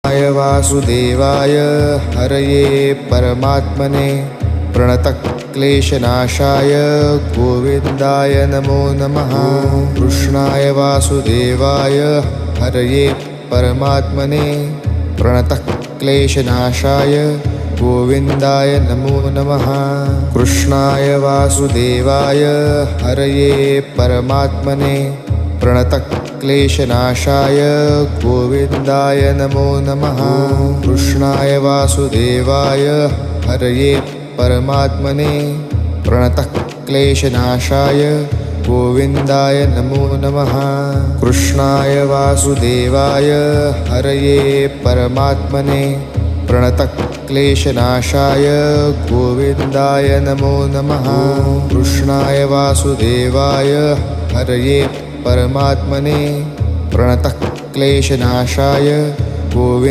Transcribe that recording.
कृष्णाय वासुदेवाय हरये परमात्मने प्रणतक्लेशनाशाय गोविन्दाय नमो नमः। कृष्णाय वासुदेवाय हरये परमात्मने प्रणतक्लेशनाशाय गोविन्दाय नमो नमः। कृष्णाय वासुदेवाय हरये परमात्मने प्रणतक्लेशनाशाय गोविन्दाय नमो नमः। कृष्णाय वासुदेवाय हरये परमात्मने प्रणतक्लेशनाशाय गोविन्दाय नमो नमः। कृष्णाय वासुदेवाय हरये परमात्मने प्रणतक्लेशनाशाय गोविन्दाय नमो नमः। कृष्णाय वासुदेवाय हरये परमात्मने प्रणतक्लेशनाशाय गोविन्दाय